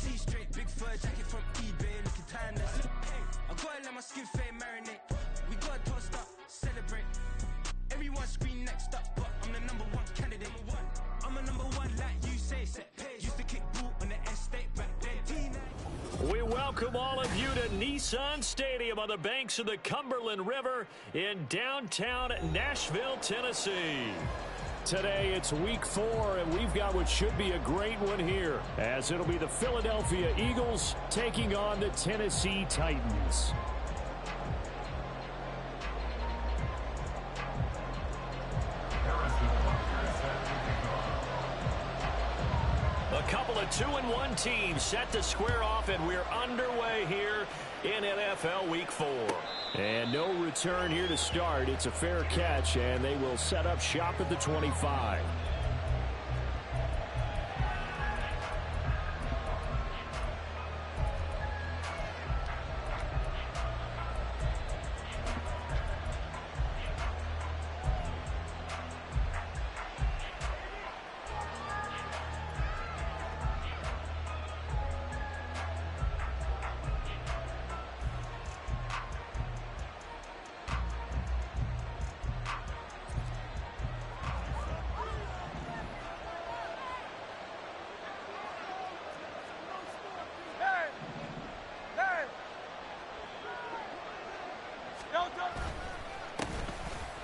See straight, big fur jacket from eBay, looking timeless. Hey, I gotta let my skin fade marinate. We gotta toast up, celebrate. Everyone scream next up, but I'm the #1 candidate. I'm a #1 like you say, set pace. Used to kick ball on the estate back then. We welcome all of you to Nissan Stadium on the banks of the Cumberland River in downtown Nashville, Tennessee. Today it's week 4, and we've got what should be a great one here, as it'll be the Philadelphia Eagles taking on the Tennessee Titans. A couple of 2-1 teams set to square off, and we're underway here in NFL Week 4. And no return here to start. It's a fair catch, and they will set up shop at the 25.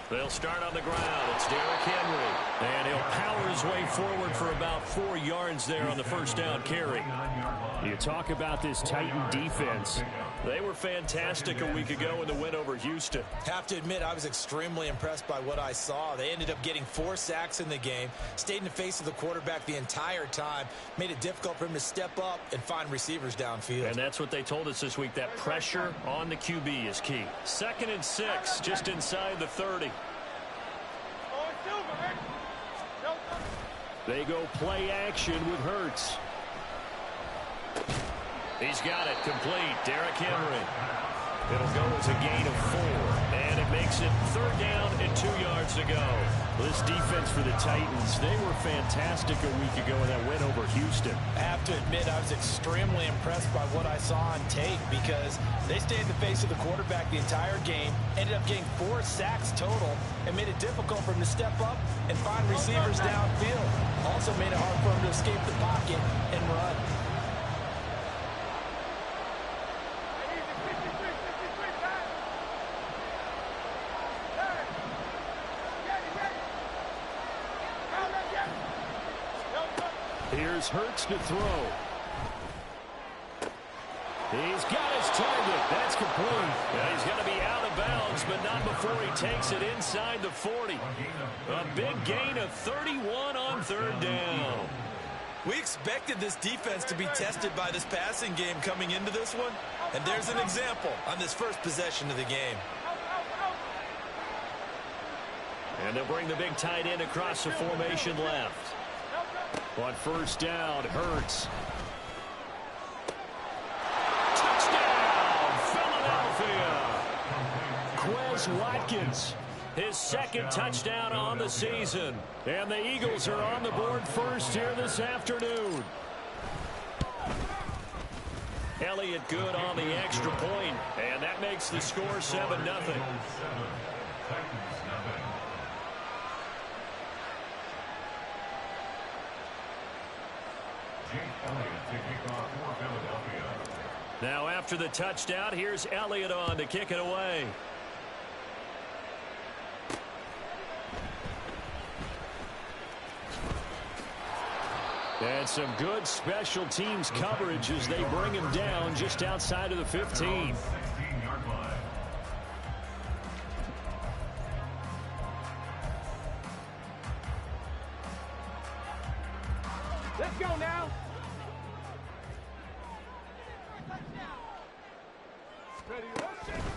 They'll start on the ground. It's Derrick Henry. And he'll power his way forward for about 4 yards there on the first down carry. You talk about this Titan defense. They were fantastic a week ago in the win over Houston. Have to admit, I was extremely impressed by what I saw. They ended up getting 4 sacks in the game, stayed in the face of the quarterback the entire time, made it difficult for him to step up and find receivers downfield. And that's what they told us this week, that pressure on the QB is key. 2nd and 6, just inside the 30. They go play action with Hurts. He's got it complete. Derrick Henry. It'll go as a gain of 4. And it makes it 3rd down and 2 yards to go. This defense for the Titans, they were fantastic a week ago in that win over Houston. I have to admit, I was extremely impressed by what I saw on tape because they stayed in the face of the quarterback the entire game, ended up getting 4 sacks total, and made it difficult for him to step up and find receivers downfield. Also made it hard for him to escape the pocket and run. Here's Hurts to throw. He's got his target. That's complete. Yeah, he's going to be out of bounds, but not before he takes it inside the 40. A big gain of 31 on 3rd down. We expected this defense to be tested by this passing game coming into this one, and there's an example on this first possession of the game. And they'll bring the big tight end across the formation left. On 1st down, Hurts. Touchdown, Philadelphia! Quez Watkins, his 2nd touchdown on the season. And the Eagles are on the board first here this afternoon. Elliott good on the extra point, and that makes the score 7-0. Now after the touchdown, here's Elliott on to kick it away. And some good special teams coverage as they bring him down just outside of the 15. Let's go now.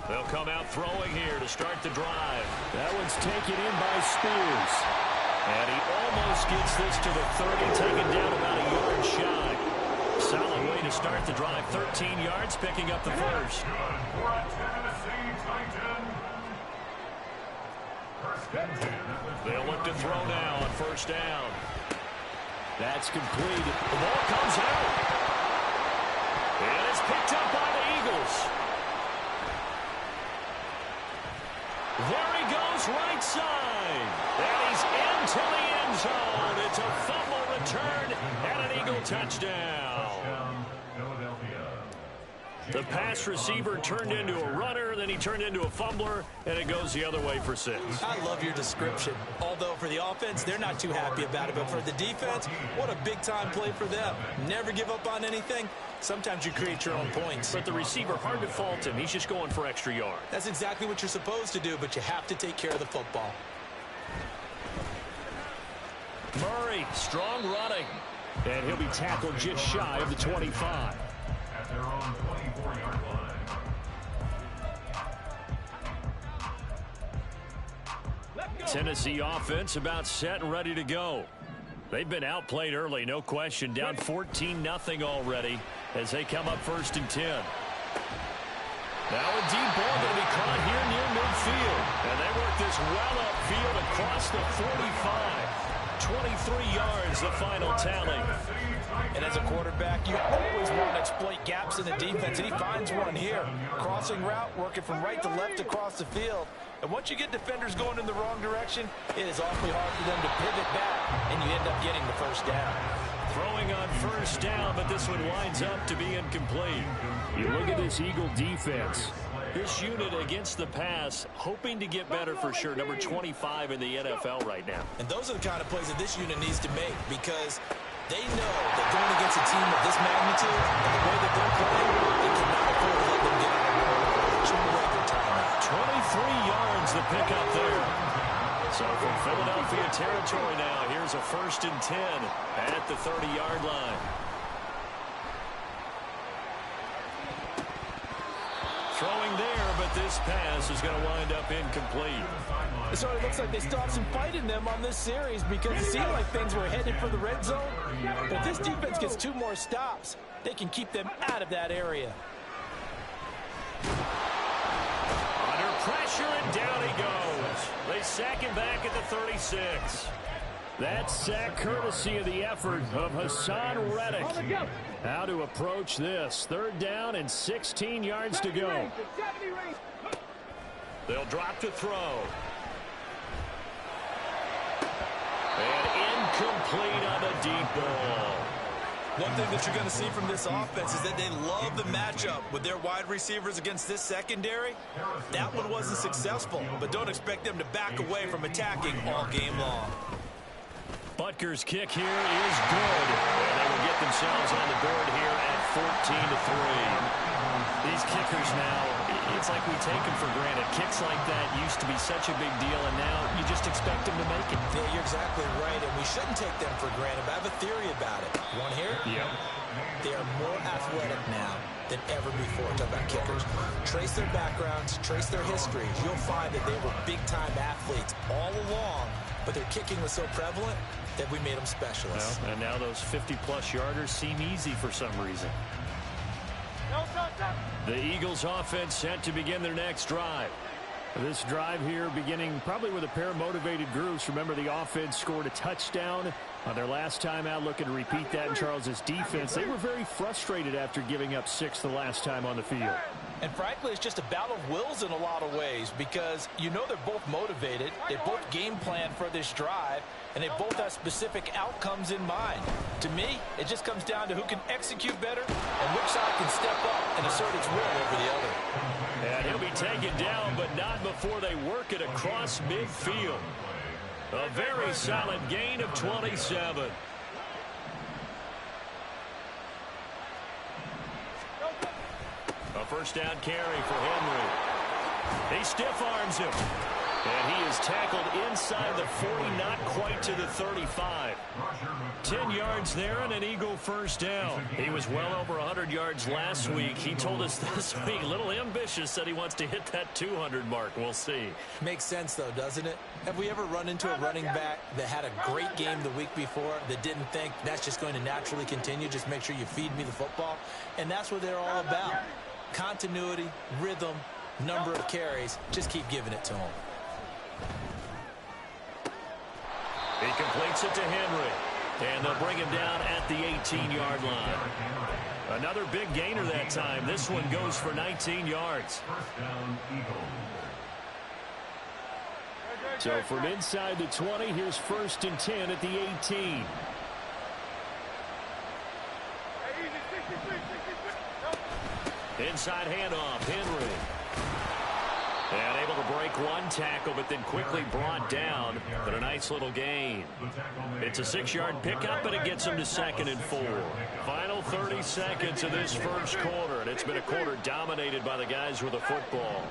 They'll come out throwing here to start the drive. That one's taken in by Spears. And he almost gets this to the 30, taken down about a yard shy. Solid way to start the drive. 13 yards, picking up the first. They'll look to throw now on 1st down. That's complete. The ball comes out. And it's picked up by the Eagles. There he goes, right side. And he's into the end zone. It's a fumble return and an Eagle touchdown. The pass receiver turned into a runner, then he turned into a fumbler, and it goes the other way for 6. I love your description. Although for the offense, they're not too happy about it. But for the defense, what a big-time play for them. Never give up on anything. Sometimes you create your own points. But the receiver, hard to fault him. He's just going for extra yards. That's exactly what you're supposed to do, but you have to take care of the football. Murray, strong running. And he'll be tackled just shy of the 25. At their own 24-yard line. Tennessee offense about set and ready to go. They've been outplayed early, no question. Down 14-0 already as they come up 1st and 10. Now a deep ball going to be caught here near midfield. And they work this well upfield across the 45. 23 yards, the final tally. And as a quarterback, you always want to exploit gaps in the defense, and he finds one here. Crossing route, working from right to left across the field. And once you get defenders going in the wrong direction, it is awfully hard for them to pivot back, and you end up getting the first down. Throwing on first down, but this one winds up to be incomplete. You look at this Eagle defense. This unit against the pass, hoping to get better for sure. Number 25 in the NFL right now. And those are the kind of plays that this unit needs to make, because they know that going against a team of this magnitude and the way that they're playing, they cannot afford to let them get out of the time. 23 yards the pickup there. So from Philadelphia territory now, here's a 1st and 10 at the 30-yard line. Throwing there, but this pass is going to wind up incomplete. It sort of looks like they still have some fight in them on this series, because it seemed like things were headed for the red zone. But if this defense gets 2 more stops, they can keep them out of that area. Under pressure, and down he goes. They sack him back at the 36. That sack courtesy of the effort of Hassan Reddick. How to approach this. 3rd down and 16 yards to go. They'll drop to throw. And incomplete on the deep ball. One thing that you're going to see from this offense is that they love the matchup with their wide receivers against this secondary. That one wasn't successful, but don't expect them to back away from attacking all game long. Butker's kick here is good. And they will get themselves on the board here at 14-3. These kickers now, it's like we take them for granted. Kicks like that used to be such a big deal, and now you just expect them to make it. Yeah, you're exactly right, and we shouldn't take them for granted, but I have a theory about it. You want to hear it? Yep. They are more athletic now than ever before. Talk about kickers. Trace their backgrounds, trace their histories. You'll find that they were big-time athletes all along, but their kicking was so prevalent that we made them specialists. Well, and now those 50-plus yarders seem easy for some reason. The Eagles offense set to begin their next drive. This drive here beginning probably with a pair of motivated groups. Remember, the offense scored a touchdown on their last time out, looking to repeat that in Charles's defense. They were very frustrated after giving up 6 the last time on the field. And frankly, it's just a battle of wills in a lot of ways, because you know they're both motivated, they both game plan for this drive, and they both have specific outcomes in mind. To me, it just comes down to who can execute better and which side can step up and assert its will over the other. And he'll be taken down, but not before they work it across midfield. A very solid gain of 27. A first down carry for Henry. He stiff arms him. And he is tackled inside the 40, not quite to the 35. 10 yards there and an Eagle first down. He was well over 100 yards last week. He told us this week, a little ambitious, said he wants to hit that 200 mark. We'll see. Makes sense, though, doesn't it? Have we ever run into a running back that had a great game the week before that didn't think that's just going to naturally continue? Just make sure you feed me the football. And that's what they're all about. Continuity, rhythm, number of carries. Just keep giving it to them. He completes it to Henry. And they'll bring him down at the 18-yard line. Another big gainer that time. This one goes for 19 yards. First down, Eagles. So from inside the 20, here's 1st and 10 at the 18. Inside handoff, Henry. And able to break one tackle, but then quickly brought down. But a nice little gain. It's a 6-yard pickup, and it gets him to 2nd and 4. Final 30 seconds of this first quarter, and it's been a quarter dominated by the guys with the football.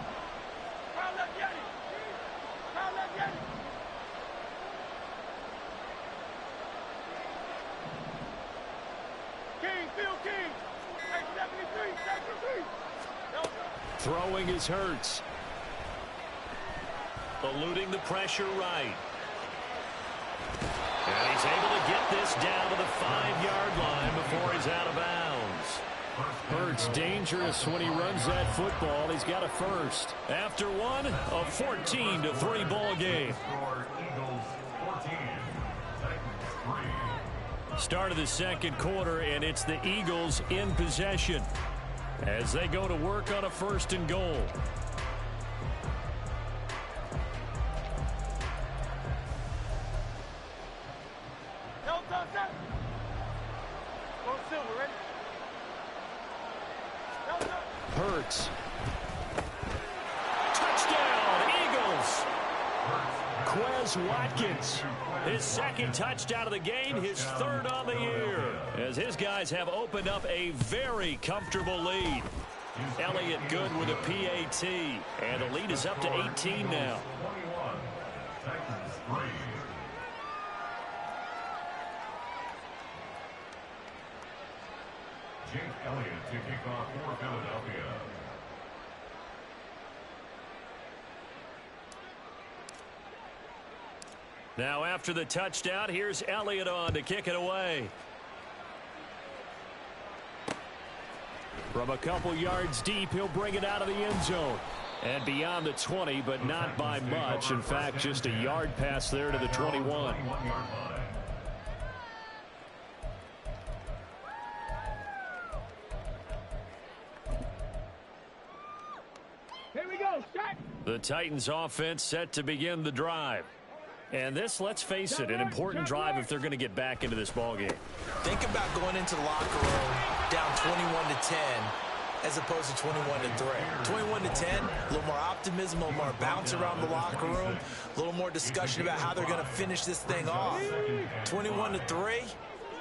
Throwing is Hurts. Eluding the pressure right. And he's able to get this down to the 5-yard line before he's out of bounds. Hurts dangerous when he runs that football. He's got a first. After one, a 14-3 ball game. Eagles 14, Titans 3. Start of the second quarter, and it's the Eagles in possession as they go to work on a 1st and goal. Hurts. Touchdown, Eagles. Quez Watkins. His 2nd touchdown of the game, his 3rd on the year. As his guys have opened up a very comfortable lead. Elliott good with a PAT. And the lead is up to 18 now. 21, Titans 3. Jake Elliott to kick off for Philadelphia. Now after the touchdown, here's Elliott on to kick it away. From a couple yards deep, he'll bring it out of the end zone. And beyond the 20, but not by much. In fact, just a yard pass there to the 21. The Titans offense set to begin the drive. And this, let's face it, an important drive if they're going to get back into this ballgame. Think about going into the locker room down 21-10 as opposed to 21-3. 21-10, a little more optimism, a little more bounce around the locker room, a little more discussion about how they're going to finish this thing off. 21-3,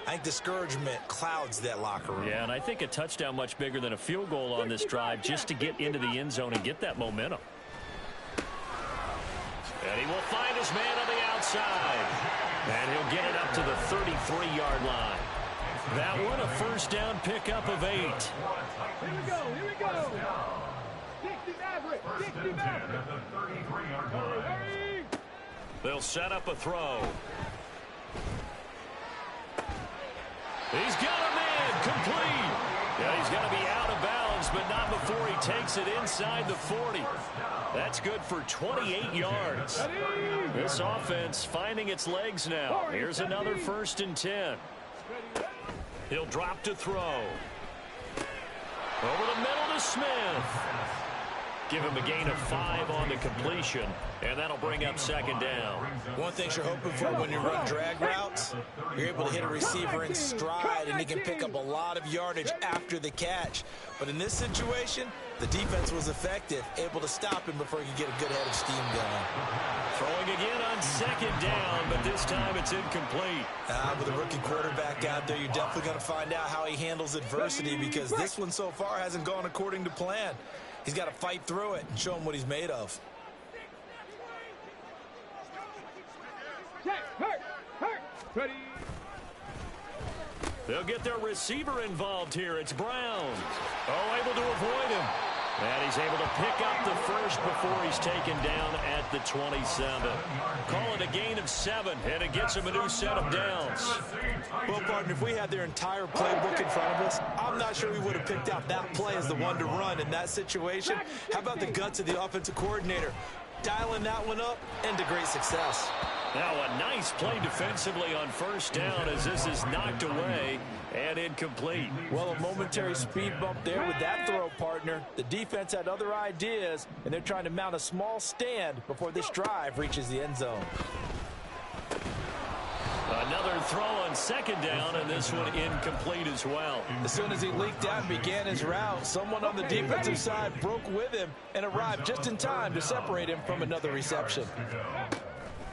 I think discouragement clouds that locker room. Yeah, and I think a touchdown much bigger than a field goal on this drive just to get into the end zone and get that momentum. And he will find his man on the outside. And he'll get it up to the 33-yard line. That one, a first down pickup of 8. Here we go. 60 Maverick. 60 Maverick. At the 33-yard line. They'll set up a throw. He's got a man complete. Yeah, he's going to be out of bounds, but not before he takes it inside the 40. That's good for 28 yards. This offense finding its legs now. Here's another 1st and 10. He'll drop to throw. Over the middle to Smith. Give him a gain of 5 on the completion, and that'll bring up 2nd down. One thing you're hoping for when you run drag routes, you're able to hit a receiver in stride, and he can pick up a lot of yardage after the catch. But in this situation, the defense was effective, able to stop him before he could get a good head of steam going. Throwing again on 2nd down, but this time it's incomplete. With a rookie quarterback out there, you're definitely going to find out how he handles adversity, because this one so far hasn't gone according to plan. He's got to fight through it and show him what he's made of. Ready. They'll get their receiver involved here. It's Brown. Oh, able to avoid him. And he's able to pick up the first before he's taken down at the 27. Call it a gain of 7, and it gets him a new set of downs. Well, partner, if we had their entire playbook in front of us, I'm not sure we would have picked out that play as the one to run in that situation. How about the guts of the offensive coordinator? dialing that one up into great success. Now a nice play defensively on first down as this is knocked away and incomplete. Well, a momentary speed bump there with that throw, partner. The defense had other ideas, and they're trying to mount a small stand before this drive reaches the end zone. Another throw on second down, and this one incomplete as well. As soon as he leaked out and began his route, someone on the defensive side broke with him and arrived just in time to separate him from another reception.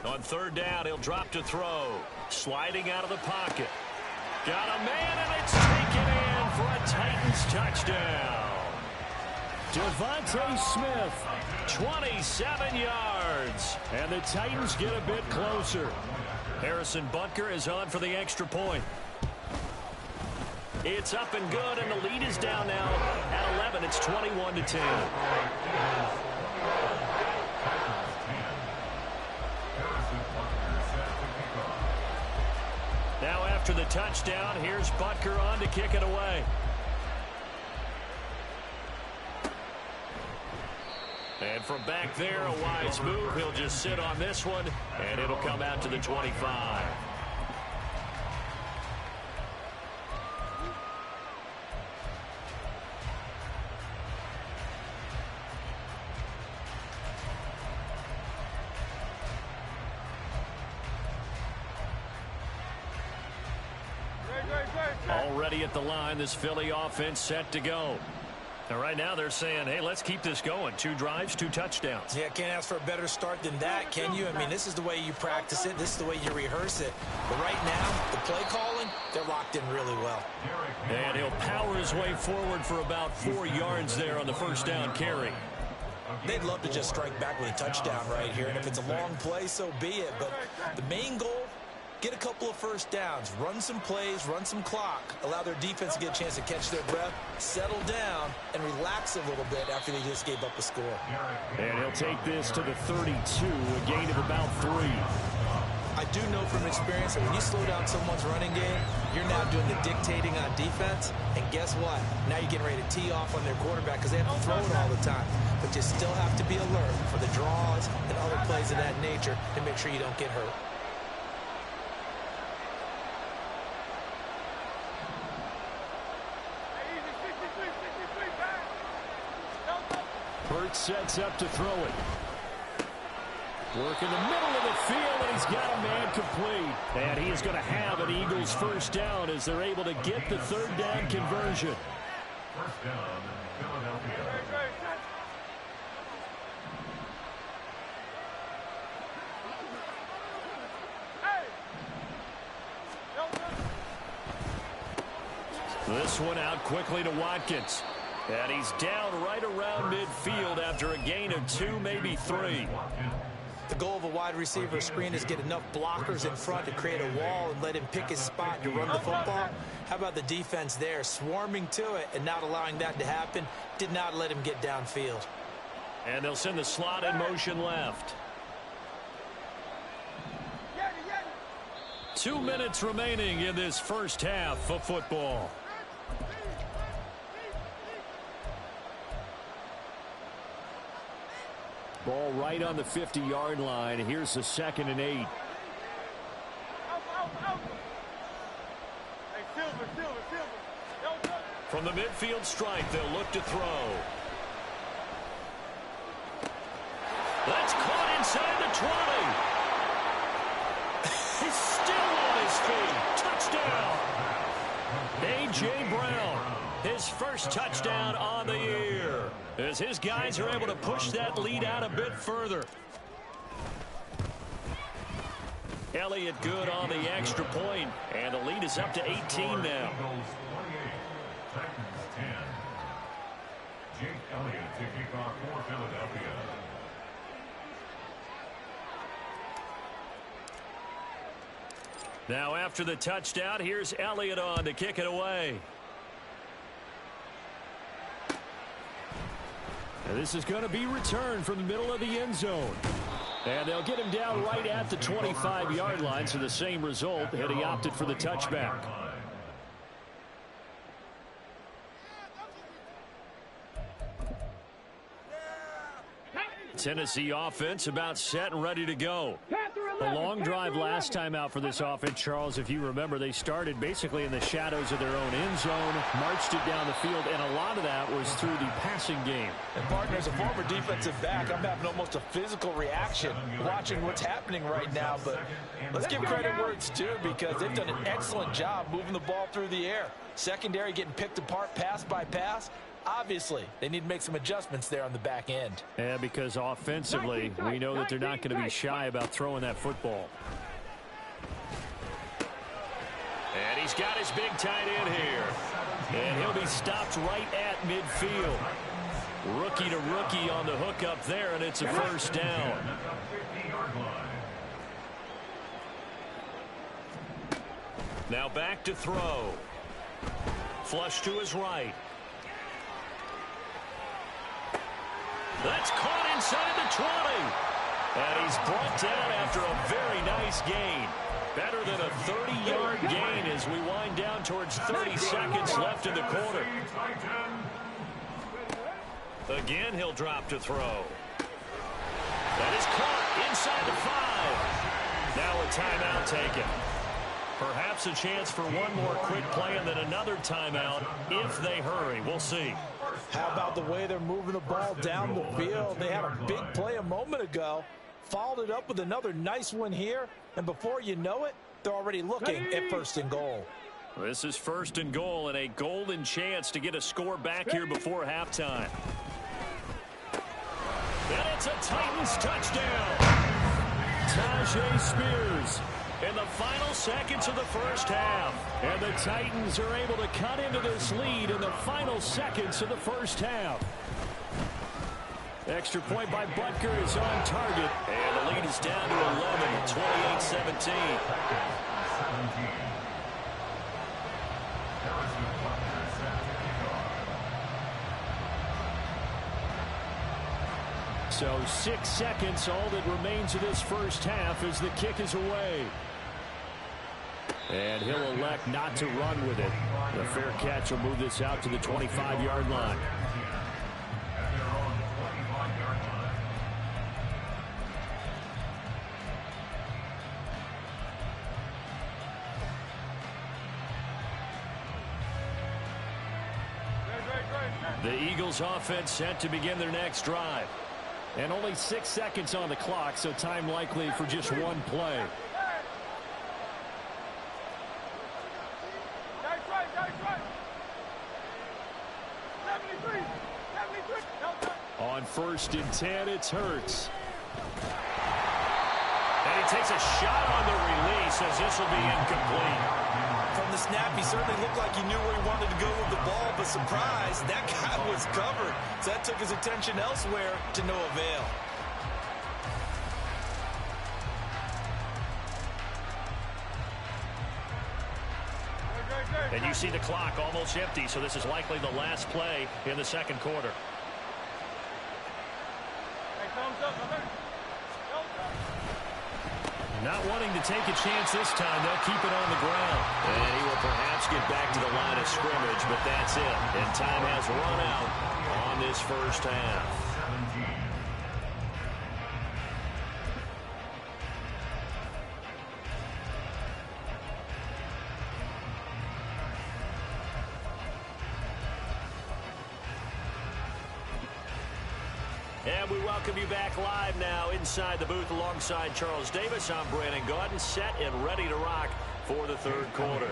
On third down, he'll drop to throw. Sliding out of the pocket. Got a man, and it's taken in for a Titans touchdown. Devontae Smith, 27 yards. And the Titans get a bit closer. Harrison Butker is on for the extra point. It's up and good, and the lead is down now at 11. It's 21-10. Now after the touchdown, here's Butker on to kick it away. And from back there, a wise move. He'll just sit on this one, and it'll come out to the 25. Already at the line, this Philly offense set to go. Now, right now, they're saying, hey, let's keep this going. 2 drives, 2 touchdowns. Yeah, can't ask for a better start than that, can you? I mean, this is the way you practice it. This is the way you rehearse it. But right now, the play calling, they're locked in really well. And he'll power his way forward for about 4 yards there on the first down carry. They'd love to just strike back with a touchdown right here. And if it's a long play, so be it. But the main goal, get a couple of first downs, run some plays, run some clock, allow their defense to get a chance to catch their breath, settle down, and relax a little bit after they just gave up a score. And he'll take this to the 32, a gain of about 3. I do know from experience that when you slow down someone's running game, you're now doing the dictating on defense, and guess what? Now you're getting ready to tee off on their quarterback because they have to throw it all the time. But you still have to be alert for the draws and other plays of that nature to make sure you don't get hurt. Burt sets up to throw it. Work in the middle of the field, and he's got a man complete. And he is going to have an Eagles first down as they're able to get the third down conversion. First down, Philadelphia. This one out quickly to Watkins. And he's down right around midfield after a gain of 2, maybe 3. The goal of a wide receiver screen is get enough blockers in front to create a wall and let him pick his spot to run the football. How about the defense there, swarming to it and not allowing that to happen? Did not let him get downfield. And they'll send the slot in motion left. 2 minutes remaining in this first half of football. Ball right on the 50-yard line. Here's the 2nd and 8. From the midfield stripe, they'll look to throw. That's caught inside the 20. He's still on his feet. Touchdown. A.J. Brown, his first touchdown on the year, as his guys are able to push that lead out a bit further. Elliott good on the extra point, and the lead is up to 18 now. Titans 10. Jake Elliott to kick off for Philadelphia. Now after the touchdown, here's Elliott on to kick it away. And this is going to be returned from the middle of the end zone. And they'll get him down right at the 25-yard line, so the same result, and he opted for the touchback. Tennessee offense about set and ready to go. A long drive last time out for this offense, Charles. If you remember, they started basically in the shadows of their own end zone, marched it down the field, and a lot of that was through the passing game. And partner, as a former defensive back, I'm having almost a physical reaction watching what's happening right now. But let's give credit where it's due, because they've done an excellent job moving the ball through the air. Secondary getting picked apart pass by pass. Obviously, they need to make some adjustments there on the back end. Yeah, because offensively, we know that they're not going to be shy about throwing that football. And he's got his big tight end here. And he'll be stopped right at midfield. Rookie to rookie on the hook up there, and it's a first down. Now back to throw. Flush to his right. That's caught inside the 20. And he's brought down after a very nice gain. Better than a 30-yard gain as we wind down towards 30 seconds left in the quarter. Again, he'll drop to throw. That is caught inside the 5. Now a timeout taken. Perhaps a chance for one more quick play and then another timeout if they hurry. We'll see. How about the way they're moving the ball down the field? They had a big play a moment ago, followed it up with another nice one here, and before you know it, they're already looking at first and goal. This is first and goal and a golden chance to get a score back here before halftime. And it's a Titans touchdown. Tyjae Spears in the final seconds of the first half. And the Titans are able to cut into this lead in the final seconds of the first half. Extra point by Butker is on target. And the lead is down to 11, 28-17. So 6 seconds, all that remains of this first half as the kick is away. And he'll elect not to run with it. The fair catch will move this out to the 25-yard line. The Eagles offense set to begin their next drive. And only 6 seconds on the clock, so time likely for just one play. On 1st and 10, it's Hurts. And he takes a shot on the release as this will be incomplete. From the snap, he certainly looked like he knew where he wanted to go with the ball, but surprise, that guy was covered. So that took his attention elsewhere to no avail. And you see the clock almost empty, so this is likely the last play in the second quarter. Not wanting to take a chance this time, they'll keep it on the ground. And he will perhaps get back to the line of scrimmage, but that's it. And time has run out on this first half. And we welcome you back live now inside the booth alongside Charles Davis. I'm Brandon Gaudin, set and ready to rock for the third quarter.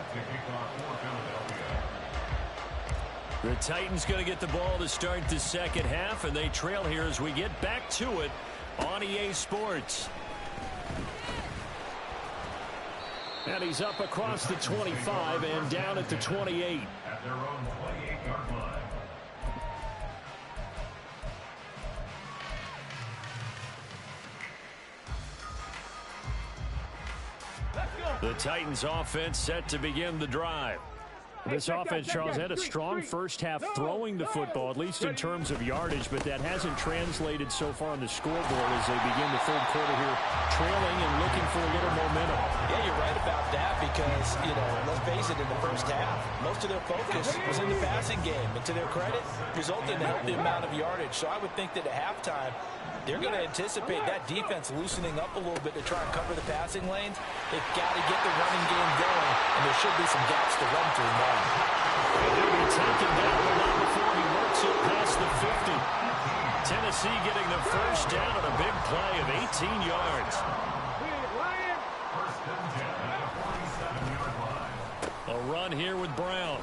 The Titans going to get the ball to start the second half, and they trail here as we get back to it on EA Sports. And he's up across the 25 and down at the 28. At their own 28-yard line. The Titans offense set to begin the drive. This offense, Charles, had a strong first half throwing the football, at least in terms of yardage, but that hasn't translated so far on the scoreboard as they begin the third quarter here, trailing and looking for a little momentum. Yeah, you're right about that, because, let's face it, in the first half, most of their focus was in the passing game. And to their credit, resulted in a healthy amount of yardage. So I would think that at halftime, they're going to anticipate that defense loosening up a little bit to try and cover the passing lanes. They've got to get the running game going, and there should be some gaps to run through now. He'll be taken down, but not before he works it past the 50. Tennessee getting the first down on a big play of 18 yards. A run here with Brown.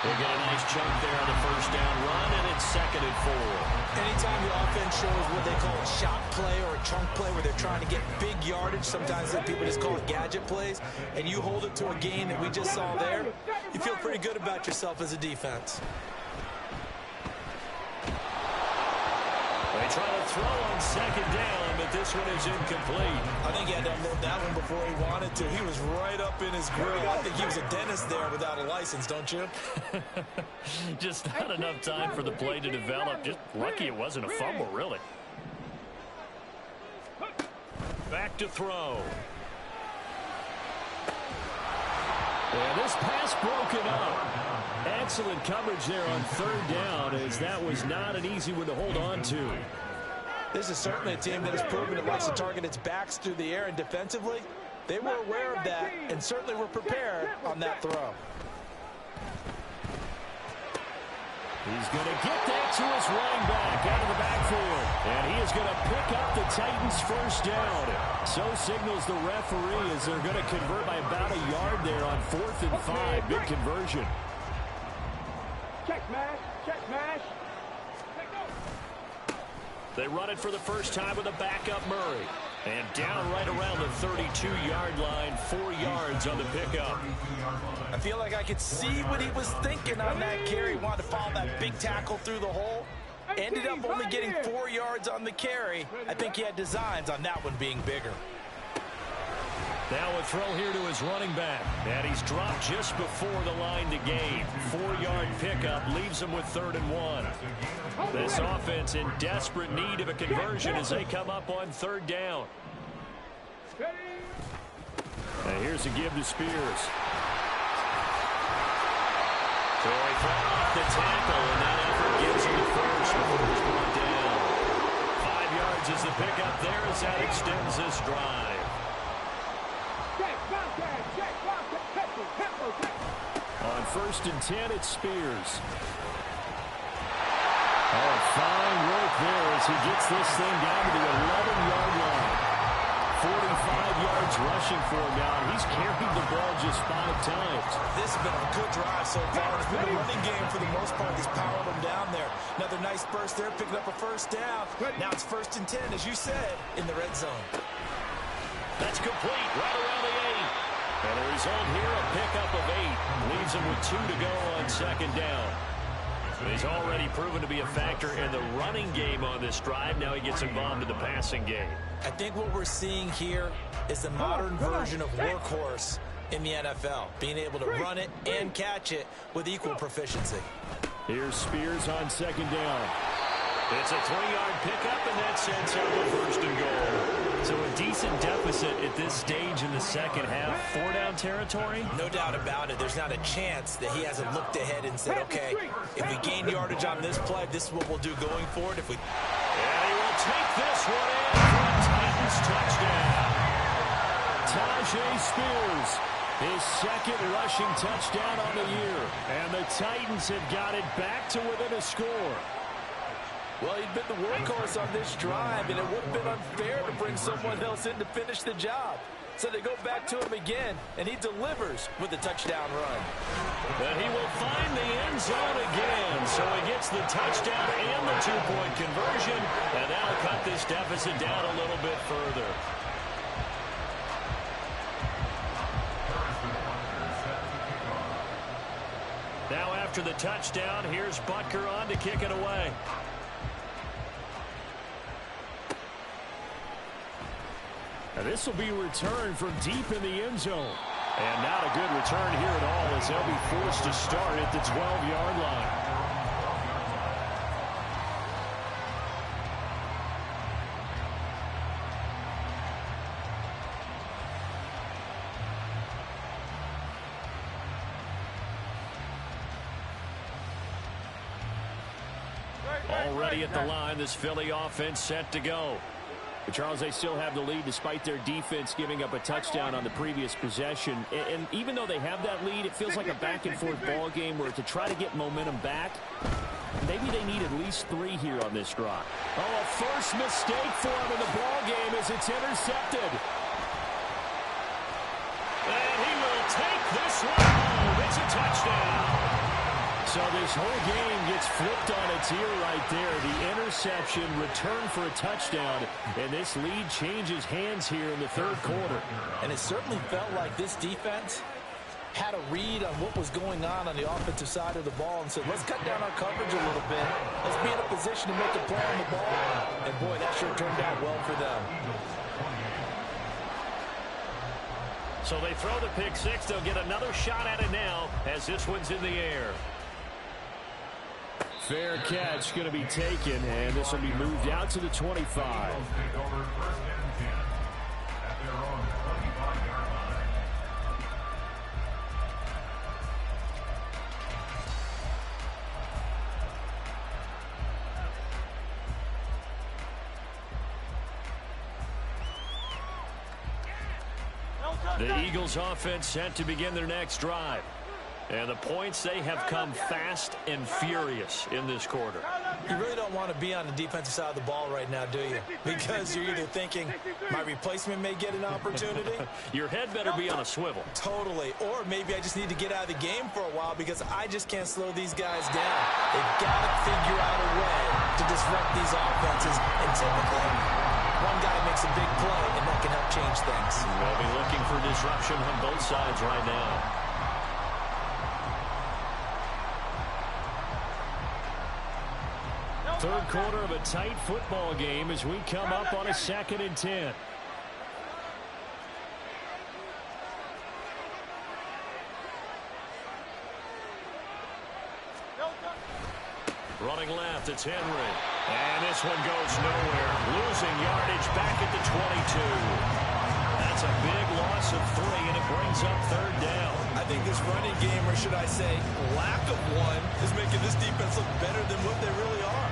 They get a nice chunk there on the first down run, and it's 2nd and 4. Anytime the offense shows what they call a shot play or a chunk play where they're trying to get big yardage, sometimes people just call it gadget plays, and you hold it to a gain that we just saw there, you feel pretty good about yourself as a defense. They try to throw on 2nd down, but this one is incomplete. I think he had to unload that one before he wanted to. He was right up in his grill. I think he was a dentist there without a license, don't you? Just not enough time for the play to develop. Just lucky it wasn't a fumble, really. Back to throw. And this pass broken up. Excellent coverage there on 3rd down, as that was not an easy one to hold on to. This is certainly a team that has proven it likes to target its backs through the air, and defensively, they were aware of that and certainly were prepared on that throw. He's going to get that to his running back out of the backfield. And he is going to pick up the Titans' first down. So signals the referee as they're going to convert by about a yard there on 4th and 5. Big conversion. Check mash, check mash. They run it for the first time with a backup Murray. And down right around the 32-yard line, 4 yards on the pickup. I feel like I could see what he was thinking on that carry. He wanted to follow that big tackle through the hole. Ended up only getting 4 yards on the carry. I think he had designs on that one being bigger. Now a throw here to his running back. And he's dropped just before the line to gain. 4-yard pickup leaves him with 3rd and 1. This offense in desperate need of a conversion as they come up on 3rd down. And here's a give to Spears. So he thrown off the tackle, and that effort gives him the first before he's brought down. 5 yards is the pickup there as that extends this drive. On 1st and 10, it's Spears. Oh, fine work there as he gets this thing down to the 11-yard line. 45 yards rushing for him now. He's carried the ball just 5 times. This has been a good drive so far. It's been a running game for the most part. He's powered them down there. Another nice burst there, picking up a first down. Now it's 1st and 10, as you said, in the red zone. That's complete right around the 8. And the result here, a pickup of 8. Leaves him with 2 to go on 2nd down. He's already proven to be a factor in the running game on this drive. Now he gets involved in the passing game. I think what we're seeing here is the modern version of workhorse in the NFL. Being able to run it and catch it with equal proficiency. Here's Spears on 2nd down. It's a 3-yard pickup, and that sets up a 1st and goal. So a decent deficit at this stage in the second half. 4-down territory? No doubt about it. There's not a chance that he hasn't looked ahead and said, okay, if we gain yardage on this play, this is what we'll do going forward. If we... And he will take this one in for a Titans touchdown. Tyjae Spears, his 2nd rushing touchdown on the year. And the Titans have got it back to within a score. Well, he'd been the workhorse on this drive, and it would have been unfair to bring someone else in to finish the job. So they go back to him again, and he delivers with a touchdown run. But he will find the end zone again. So he gets the touchdown and the 2-point conversion, and that'll cut this deficit down a little bit further. Now after the touchdown, here's Butker on to kick it away. And this will be returned from deep in the end zone. And not a good return here at all as they'll be forced to start at the 12-yard line. Already at the line, this Philly offense set to go. But Charles, they still have the lead despite their defense giving up a touchdown on the previous possession. And even though they have that lead, it feels like a back-and-forth ball game where to try to get momentum back, maybe they need at least 3 here on this drive. Oh, a first mistake for him in the ball game as it's intercepted. And he will take this one home. It's a touchdown. So this whole game gets flipped on its ear right there. The interception, return for a touchdown, and this lead changes hands here in the third quarter. And it certainly felt like this defense had a read on what was going on the offensive side of the ball and said, let's cut down our coverage a little bit. Let's be in a position to make a play on the ball. And, boy, that sure turned out well for them. So they throw the pick six. They'll get another shot at it now as this one's in the air. Fair catch going to be taken, and this will be moved out to the 25. The Eagles offense set to begin their next drive. And the points, they have come fast and furious in this quarter. You really don't want to be on the defensive side of the ball right now, do you? Because you're either thinking, my replacement may get an opportunity. Your head better be on a swivel. Totally. Or maybe I just need to get out of the game for a while because I just can't slow these guys down. They've got to figure out a way to disrupt these offenses. And typically, one guy makes a big play, and that can help change things. They'll be looking for disruption on both sides right now. Third quarter of a tight football game as we come up on a 2nd and 10. Running left, it's Henry. And this one goes nowhere. Losing yardage back at the 22. That's a big loss of 3, and it brings up 3rd down. I think this running game, or should I say lack of one, is making this defense look better than what they really are.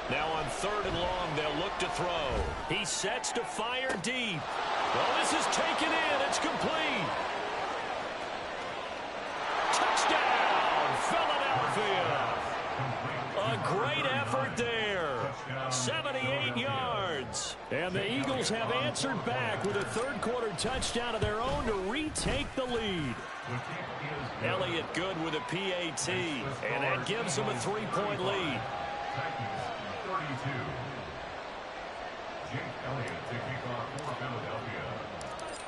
Now on 3rd and long, they'll look to throw. He sets to fire deep. Well, this is taken in. It's complete. Touchdown, Philadelphia. A great effort there. 78 yards. And the Eagles have answered back with a third quarter touchdown of their own to retake the lead. Elliott good with a PAT, and that gives them a 3-point lead.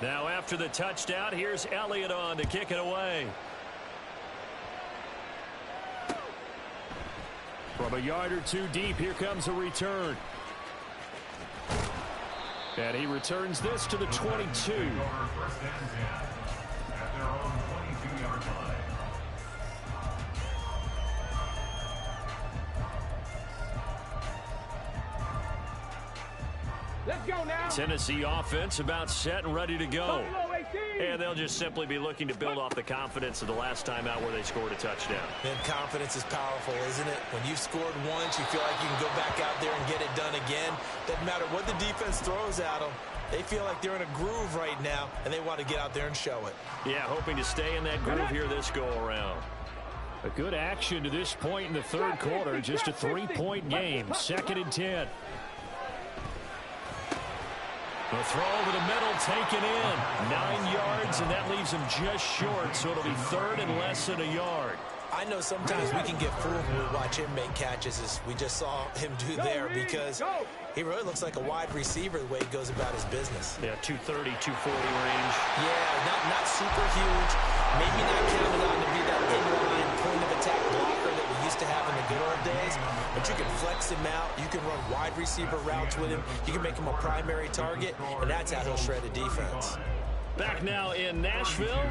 Now after the touchdown, here's Elliott on to kick it away. From a yard or 2 deep, here comes a return. And he returns this to the 22. Let's go now. Tennessee offense about set and ready to go. And they'll just simply be looking to build off the confidence of the last time out where they scored a touchdown. And confidence is powerful, isn't it? When you've scored once, you feel like you can go back out there and get it done again. Doesn't matter what the defense throws at them. They feel like they're in a groove right now, and they want to get out there and show it. Yeah, hoping to stay in that groove here this go-around. A good action to this point in the third quarter. Just a 3-point game. 2nd and 10. The throw over the middle taken in. 9 yards, and that leaves him just short, so it'll be 3rd and less than a yard. I know sometimes we can get fooled when we watch him make catches, as we just saw him do there, because he really looks like a wide receiver the way he goes about his business. Yeah, 230, 240 range. Yeah, not super huge. Maybe not counted on to be that inline point-of-attack blocker that we used to have in the good old days, but you can flex him out. You can run wide receiver routes with him. You can make him a primary target, and that's how he'll shred a defense. Back now in Nashville.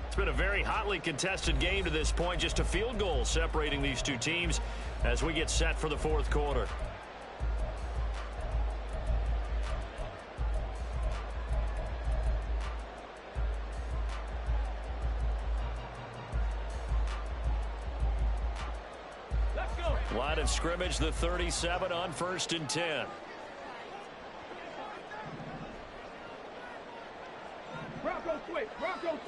It's been a very hotly contested game to this point. Just a field goal separating these two teams as we get set for the fourth quarter. Line of scrimmage, the 37 on 1st and 10. Bronco switch. Bronco.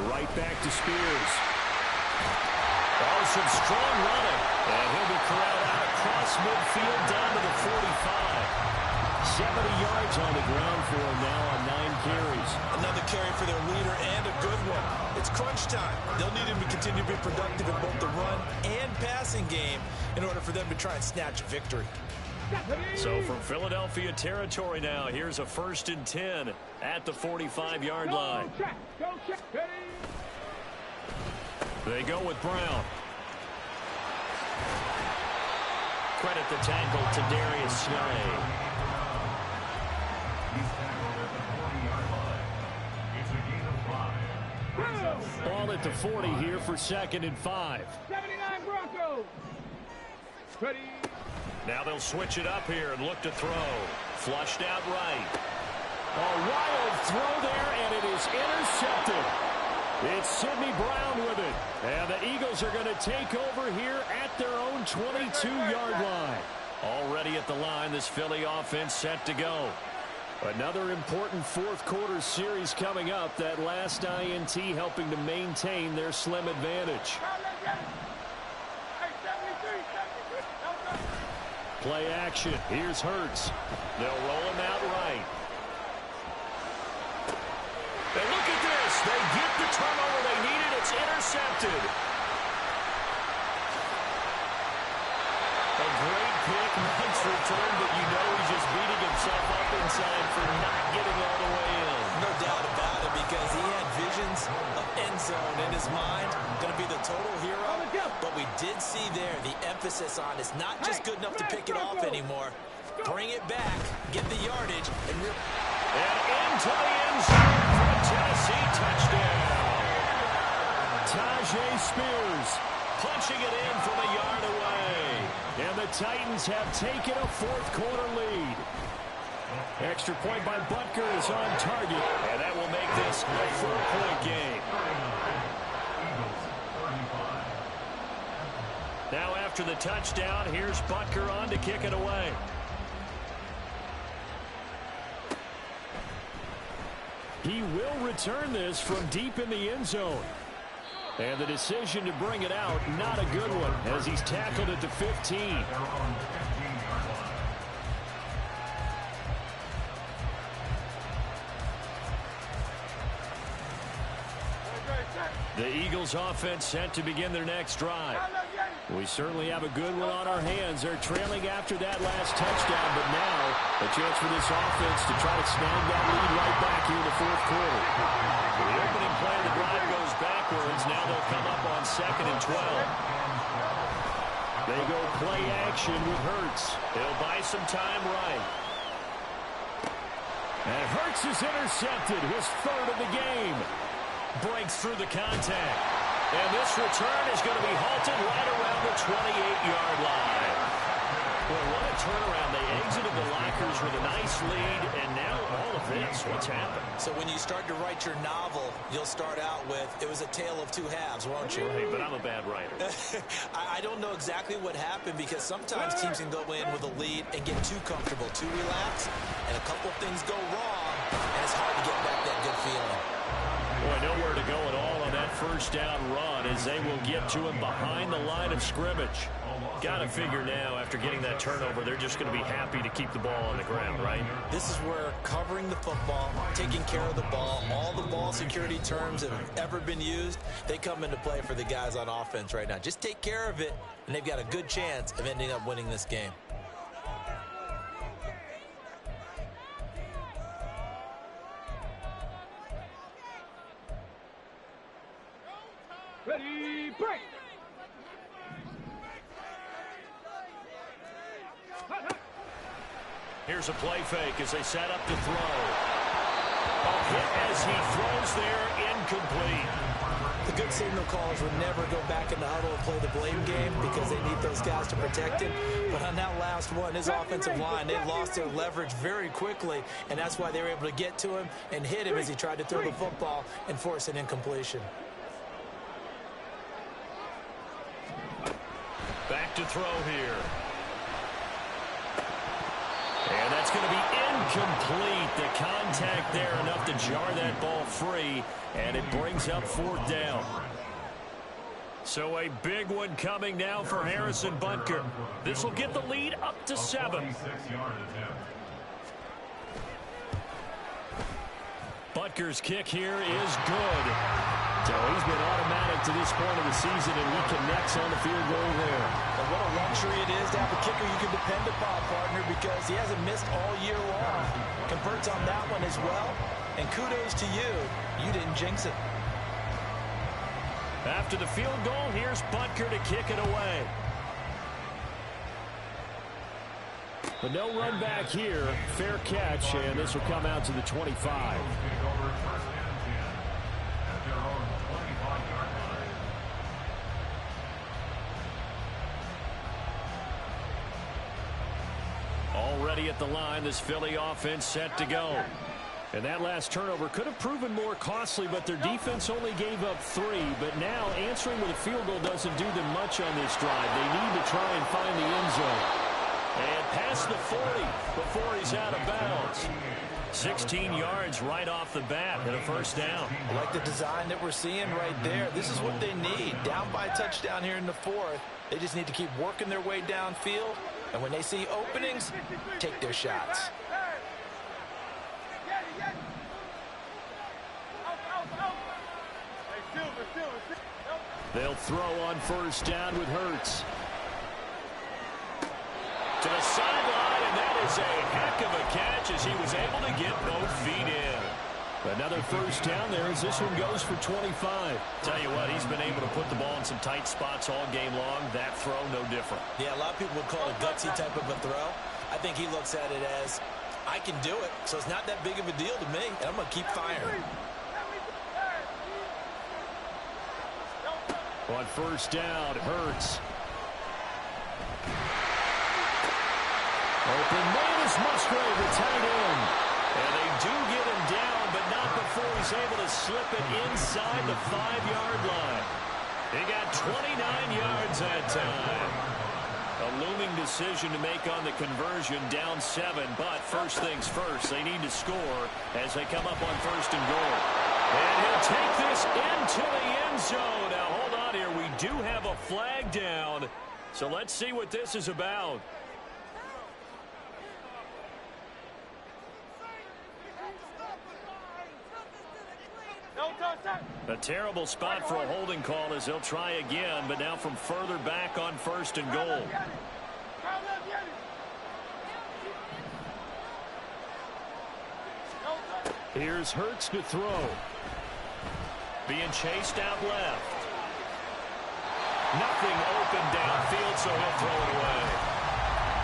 Right back to Spears. Oh, some strong running. And he'll be corralled out across midfield down to the 45. 70 yards on the ground for him now on 9 carries. Another carry for their leader and a good one. It's crunch time. They'll need him to continue to be productive in both the run and passing game in order for them to try and snatch a victory. So from Philadelphia territory now, here's a 1st and 10 at the 45-yard line. Go check. They go with Brown. Credit the tackle to Darius Slay. He's tackled at the 40-yard line. It's a gain of 5. Ball at the 40 here for 2nd and 5. 79 Broncos. Ready. Now they'll switch it up here and look to throw. Flushed out right. A wild throw there, and it is intercepted. It's Sidney Brown with it. And the Eagles are going to take over here at their own 22-yard line. Already at the line, this Philly offense set to go. Another important 4th quarter series coming up. That last INT helping to maintain their slim advantage. Play action. Here's Hurts. They'll roll him out right. And look at this. They get the turnover they needed. It's intercepted. A great pick. Nice return, but you know he's just beating himself up inside for not getting all the way in. No doubt about it, because he had visions of end zone in his mind. Going to be the total hero. But we did see there the emphasis on it's not just good enough to pick it off anymore. Bring it back, get the yardage, and into the end zone for a Tennessee touchdown. Tyjae Spears punching it in from a yard away. And the Titans have taken a 4th quarter lead. Extra point by Butker is on target, and that will make this a 4-point game. Now after the touchdown, here's Butker on to kick it away. He will return this from deep in the end zone. And the decision to bring it out, not a good one, as he's tackled at the 15. The Eagles offense set to begin their next drive. We certainly have a good one on our hands. They're trailing after that last touchdown, but now a chance for this offense to try to snag that lead right back here in the 4th quarter. The opening play of the drive goes backwards. Now they'll come up on 2nd and 12. They go play action with Hurts. He'll buy some time right. And Hurts is intercepted, his 3rd of the game. Breaks through the contact. And this return is going to be halted right around the 28-yard line. Well, what a turnaround. They exited the lockers with a nice lead, and now all of this, what's happened? So when you start to write your novel, you'll start out with, it was a tale of 2 halves, won't you? Right, but I'm a bad writer. I don't know exactly what happened, because sometimes teams can go in with a lead and get too comfortable, too relaxed, and a couple things go wrong, and it's hard to get back that good feeling. Boy, nowhere to go at all on that 1st down run as they will get to him behind the line of scrimmage. Got to figure now, after getting that turnover, they're just going to be happy to keep the ball on the ground, right? This is where covering the football, taking care of the ball, all the ball security terms that have ever been used, they come into play for the guys on offense right now. Just take care of it, and they've got a good chance of ending up winning this game. Ready, break. Here's a play fake as they set up to throw. A hit as he throws there, incomplete. The good signal callers would never go back in the huddle and play the blame game because they need those guys to protect him. But on that last one, his offensive line, they lost their leverage very quickly, and that's why they were able to get to him and hit him as he tried to throw the football and force an incompletion. Back to throw here. And that's going to be incomplete. The contact there enough to jar that ball free, and it brings up 4th down. So a big one coming now for Harrison Butker. This will get the lead up to 7. Butker's kick here is good. So he's been automatic to this point of the season, and he connects on the field goal there. And what a luxury it is to have a kicker you can depend upon, partner, because he hasn't missed all year long. Converts on that one as well. And kudos to you. You didn't jinx it. After the field goal, here's Butker to kick it away. But no run back here. Fair catch, and this will come out to the 25. Already at the line, this Philly offense set to go. And that last turnover could have proven more costly, but their defense only gave up 3. But now answering with a field goal doesn't do them much on this drive. They need to try and find the end zone. And past the 40 before he's out of bounds. 16 yards right off the bat and a 1st down. I like the design that we're seeing right there. This is what they need. Down by a touchdown here in the 4th. They just need to keep working their way downfield. And when they see openings, take their shots. They'll throw on 1st down with Hurts. To the sideline, and that is a heck of a catch as he was able to get both feet in. Another 1st down there as this one goes for 25. Tell you what, he's been able to put the ball in some tight spots all game long. That throw, no different. Yeah, a lot of people would call it a gutsy type of a throw. I think he looks at it as, I can do it, so it's not that big of a deal to me, and I'm going to keep firing. On 1st down, Hurts. Open man is Musgrave, the tight end. And they do get him down, but not before he's able to slip it inside the 5-yard line. He got 29 yards that time. A looming decision to make on the conversion, down 7. But first things first, they need to score as they come up on 1st and goal. And he'll take this into the end zone. Now, hold on here. We do have a flag down. So let's see what this is about. A terrible spot for a holding call as they'll try again, but now from further back on 1st and goal. Here's Hurts to throw. Being chased out left. Nothing open downfield, so he'll throw it away.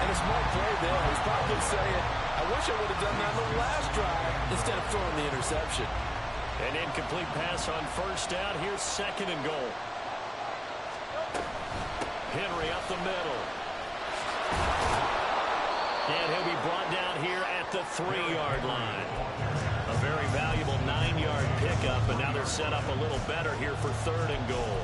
And a smart play there. He's probably saying, I wish I would have done that on the last drive instead of throwing the interception. An incomplete pass on 1st down. Here's 2nd and goal. Henry up the middle. And he'll be brought down here at the 3-yard line. A very valuable 9-yard pickup, and now they're set up a little better here for 3rd and goal.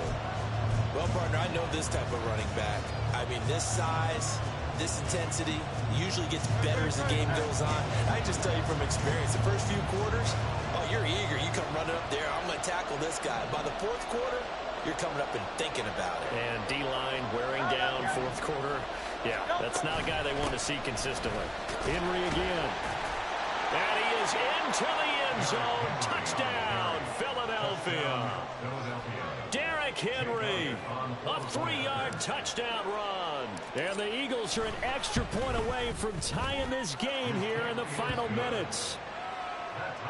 Well, partner, I know this type of running back. I mean, this size, this intensity usually gets better as the game goes on. I just tell you from experience, the first few quarters, oh, you're eager. You come running up there, I'm going to tackle this guy. By the 4th quarter, you're coming up and thinking about it. And D-line wearing down 4th quarter. Yeah, that's not a guy they want to see consistently. Henry again. And he is into the end zone. Touchdown, Philadelphia. Derrick Henry, a 3-yard touchdown run. And the Eagles are an extra point away from tying this game here in the final minutes.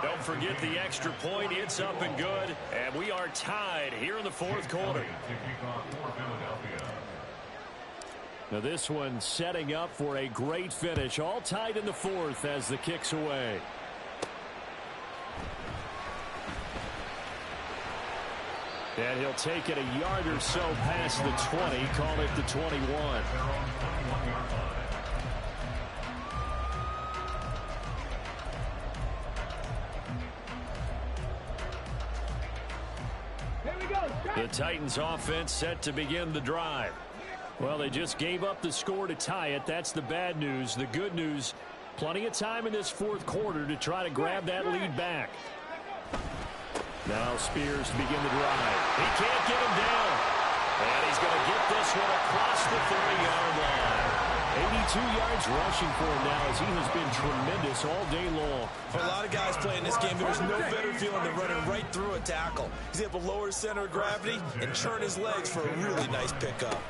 Don't forget the extra point. It's up and good. And we are tied here in the 4th quarter. Now this one setting up for a great finish. All tied in the 4th as the kick's away. And he'll take it a yard or so past the 20. Call it the 21. The Titans offense set to begin the drive. Well, they just gave up the score to tie it. That's the bad news. The good news, plenty of time in this fourth quarter to try to grab that lead back. Now Spears to begin the drive. He can't get him down. And he's going to get this one across the 30-yard line. 82 yards rushing for him now as he has been tremendous all day long. For a lot of guys playing this game, there's no better feeling than running right through a tackle. He's able to lower his center of gravity and churn his legs for a really nice pickup.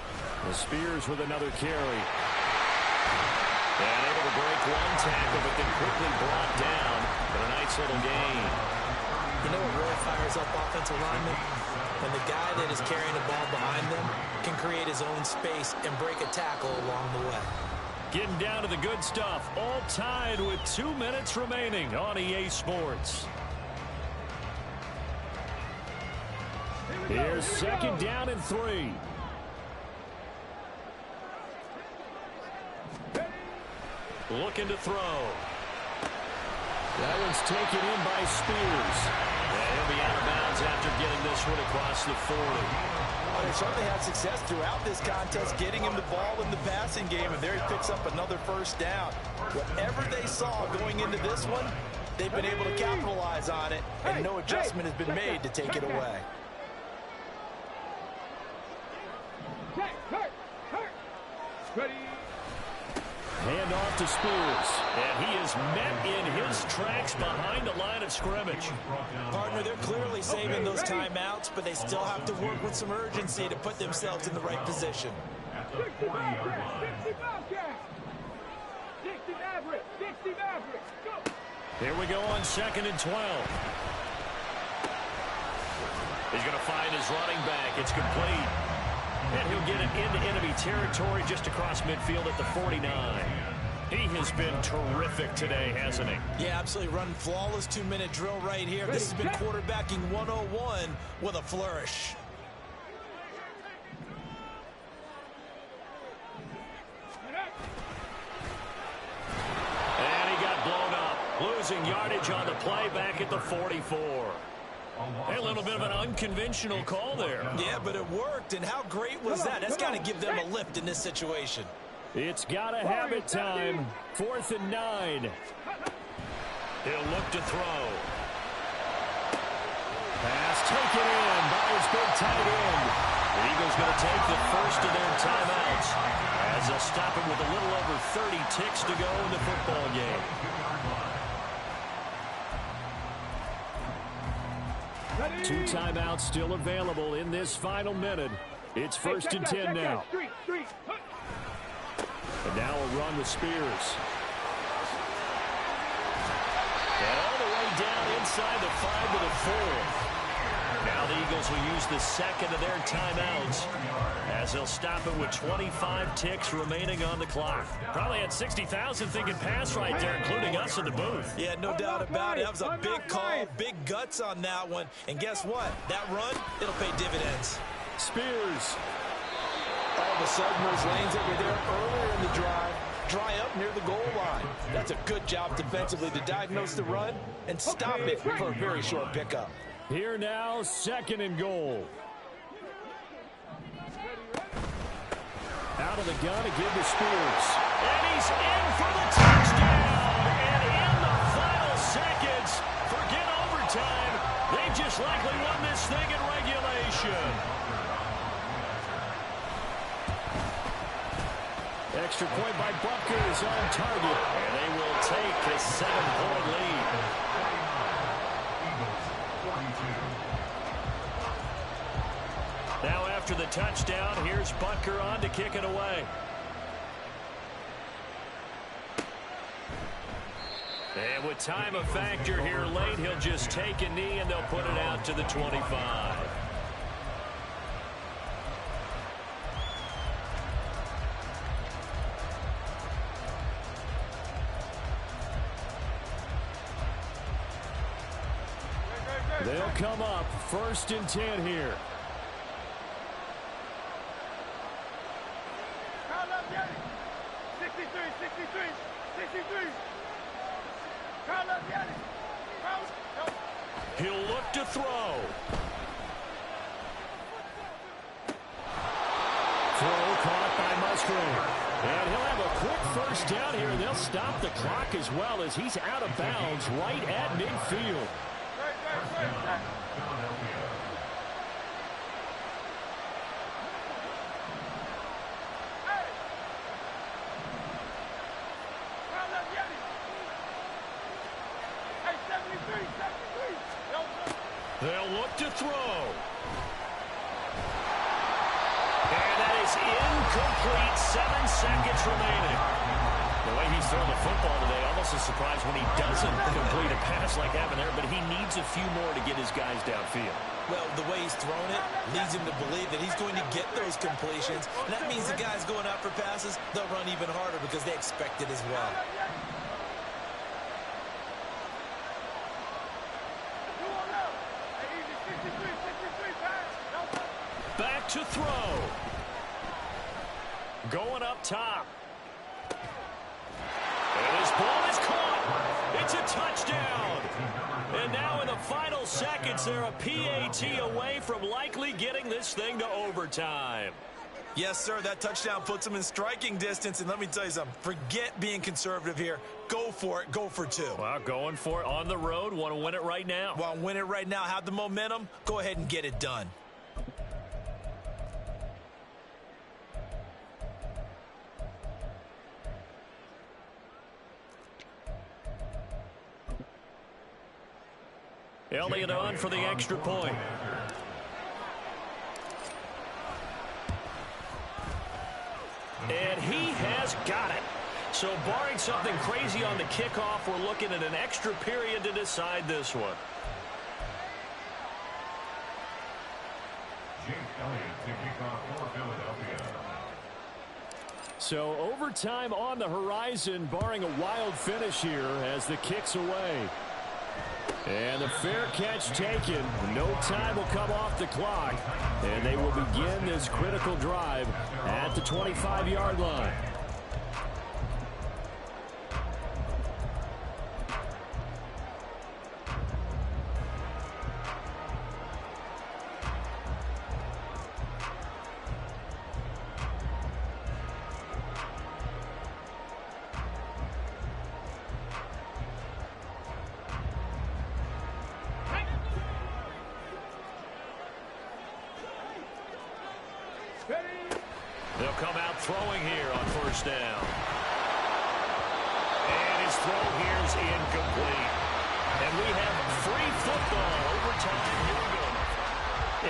Spears with another carry. And able to break one tackle, but then quickly brought down. But a nice little gain. You know what really fires up offensive linemen? When the guy that is carrying the ball behind them can create his own space and break a tackle along the way. Getting down to the good stuff. All tied with 2 minutes remaining on EA Sports. Here's second down and 3. Looking to throw. That one's taken in by Spears. And he'll be out of bounds after getting this one across the 40. Well, they certainly had success throughout this contest getting him the ball in the passing game, and there he picks up another first down. Whatever they saw going into this one, they've been able to capitalize on it, and no adjustment has been made to take it away. Ready. Hand off to Spears. And he is met in his tracks behind the line of scrimmage. Partner, they're clearly saving those timeouts, but they still have to work with some urgency to put themselves in the right position. At the 40-yard line. 60 Maverick. Go. Here we go on 2nd and 12. He's going to find his running back. It's complete. And he'll get it into enemy territory just across midfield at the 49. He has been terrific today, hasn't he? Yeah, absolutely. Running flawless 2-minute drill right here. This has been quarterbacking 101 with a flourish. And he got blown up. Losing yardage on the play back at the 44. A little bit of an unconventional call there. Yeah, but it worked, and how great was that? That's got to give them a lift in this situation. It's got to have it time. 4th and 9. He'll look to throw. Pass taken in by his big tight end. The Eagles going to take the first of their timeouts as they'll stop him with a little over 30 ticks to go in the football game. Two timeouts still available in this final minute. It's 1st and 10 now. And now a run with Spears. And all the way down inside the 5 to the 4. Now the Eagles will use the second of their timeouts as they'll stop it with 25 ticks remaining on the clock. Probably had 60,000 thinking pass right there, including us in the booth. Yeah, no doubt about it. That was a big call, big guts on that one. And guess what? That run, it'll pay dividends. Spears. All of a sudden, those lanes that were there earlier in the drive dry up near the goal line. That's a good job defensively to diagnose the run and stop it for a very short pickup. Here now, 2nd and goal. Out of the gun to give to Spears. And he's in for the touchdown. And in the final seconds, forget overtime. They just likely won this thing in regulation. Extra point by Butker is on target. And they will take a 7-point lead. Now after the touchdown, here's Butker on to kick it away. And with time a factor here late, he'll just take a knee and they'll put it out to the 25. They'll come up 1st and 10 here. He'll look to throw. Throw caught string. And he'll have a quick first down here, and they'll stop the clock as well as he's out of bounds right at midfield. They'll look to throw. And that is incomplete. 7 seconds remaining. The way he's throwing the football today, almost a surprise when he doesn't complete a pass like having there, but he needs a few more to get his guys downfield. Well, the way he's thrown it leads him to believe that he's going to get those completions. And that means the guys going out for passes, they'll run even harder because they expect it as well. Back to throw. Going up top. And his ball is caught. It's a touchdown. And now in the final seconds, they're a PAT away from likely getting this thing to overtime. Yes, sir, that touchdown puts them in striking distance. And let me tell you something, forget being conservative here. Go for it. Go for 2. Well, going for it on the road. Want to win it right now. Want to win it right now. Have the momentum. Go ahead and get it done. Elliott on for the extra point. And he has got it. So barring something crazy on the kickoff, we're looking at an extra period to decide this one. Jake Elliott to kick off for Philadelphia. So overtime on the horizon, barring a wild finish here as the kick's away. And the fair catch taken. No time will come off the clock. And they will begin this critical drive at the 25-yard line. They'll come out throwing here on first down. And his throw here is incomplete. And we have free football. Overtime, here we go.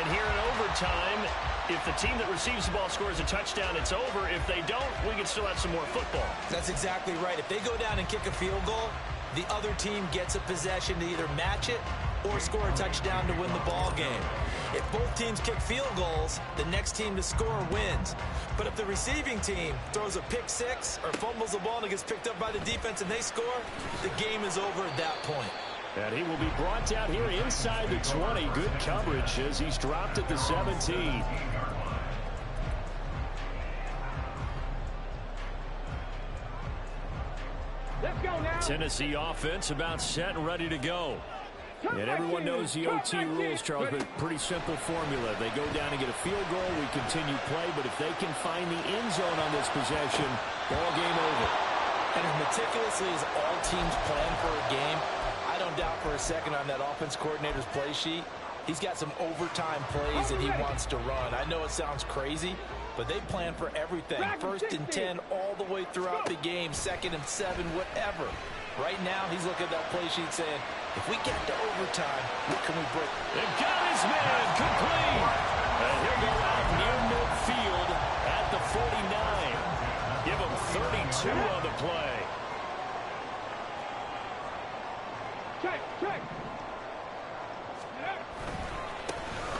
And here in overtime, if the team that receives the ball scores a touchdown, it's over. If they don't, we can still have some more football. That's exactly right. If they go down and kick a field goal, the other team gets a possession to either match it or score a touchdown to win the ball game. If both teams kick field goals, the next team to score wins. But if the receiving team throws a pick six or fumbles the ball and it gets picked up by the defense and they score, the game is over at that point. And he will be brought down here inside the 20. Good coverage as he's dropped at the 17. Let's go now. Tennessee offense about set and ready to go. And everyone knows the OT rules, Charles, but pretty simple formula. They go down and get a field goal, we continue play, but if they can find the end zone on this possession, ball game over. And as meticulously as all teams plan for a game, I don't doubt for a second on that offense coordinator's play sheet, he's got some overtime plays that he wants to run. I know it sounds crazy, but they plan for everything. 1st and 10 all the way throughout the game, 2nd and 7, whatever. Right now, he's looking at that play sheet saying, if we get to overtime, what can we break? They've got his man complete. And he'll go out near midfield at the 49. Give him 32 on the play. Check.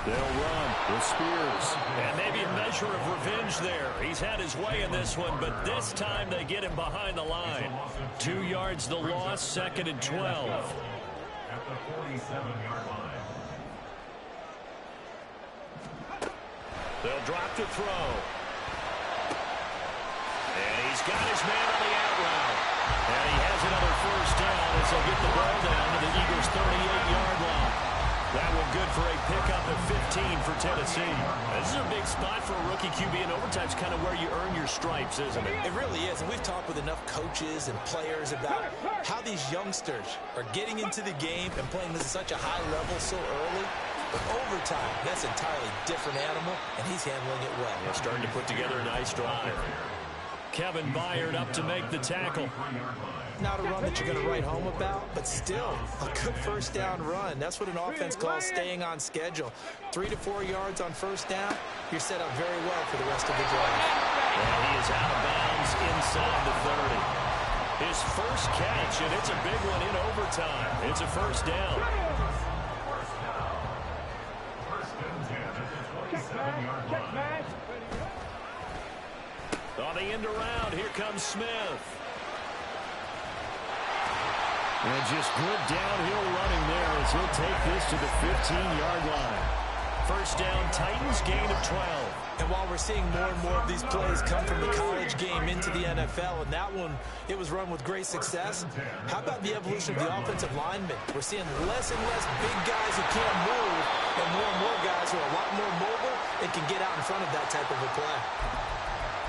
They'll run with Spears. And maybe a measure of revenge there. He's had his way in this one, but this time they get him behind the line. 2 yards the loss, 2nd and 12. At the 47-yard line. They'll drop to throw. And he's got his man on the out route. And he has another first down as they'll get the ball down to the Eagles' 38-yard line. That one good for a pickup of 15 for Tennessee. This is a big spot for a rookie QB, and overtime's kind of where you earn your stripes, isn't it? It really is, and we've talked with enough coaches and players about how these youngsters are getting into the game and playing this at such a high level so early. But overtime, that's an entirely different animal, and he's handling it well. Yeah, starting to put together a nice drive. Kevin Byard up to make the tackle. Not a run that you're going to write home about, but still a good first down run. That's what an offense calls staying on schedule. 3 to 4 yards on first down, you're set up very well for the rest of the drive. And he is out of bounds inside the 30. His first catch, and it's a big one in overtime. It's a first down. On the end around, here comes Smith. And just good downhill running there as he'll take this to the 15-yard line. First down, Titans, gain of 12. And while we're seeing more and more of these plays come from the college game into the NFL, and that one, it was run with great success, how about the evolution of the offensive linemen? We're seeing less and less big guys who can't move, and more guys who are a lot more mobile and can get out in front of that type of a play.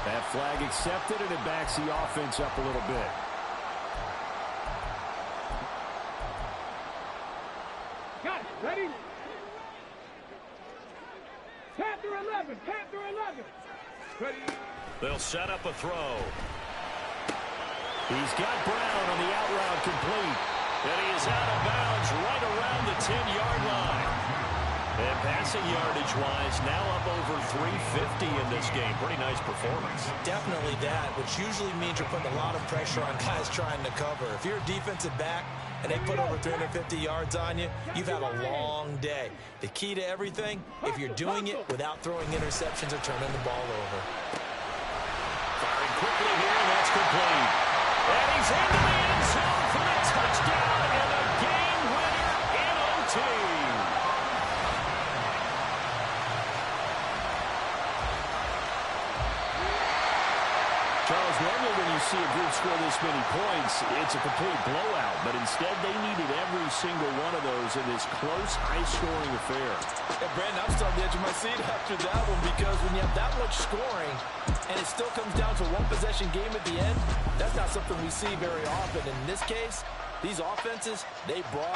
That flag accepted, and it backs the offense up a little bit. Got it. Ready? Panther 11. Panther 11. Ready? They'll set up a throw. He's got Brown on the out route complete. And he is out of bounds right around the 10-yard line. And passing yardage-wise, now up over 350 in this game. Pretty nice performance. Definitely that, which usually means you're putting a lot of pressure on guys trying to cover. If you're a defensive back and they put over 350 yards on you, you've had a long day. The key to everything, if you're doing it without throwing interceptions or turning the ball over. Firing quickly here, and that's complete. And he's into the end zone for a touchdown and a game winner in OT. Charles, normally when you see a group score this many points, it's a complete blowout. But instead, they needed every single one of those in this close, high-scoring affair. Yeah, Brandon, I'm still on the edge of my seat after that one, because when you have that much scoring and it still comes down to one-possession game at the end, that's not something we see very often. In this case, these offenses, they brought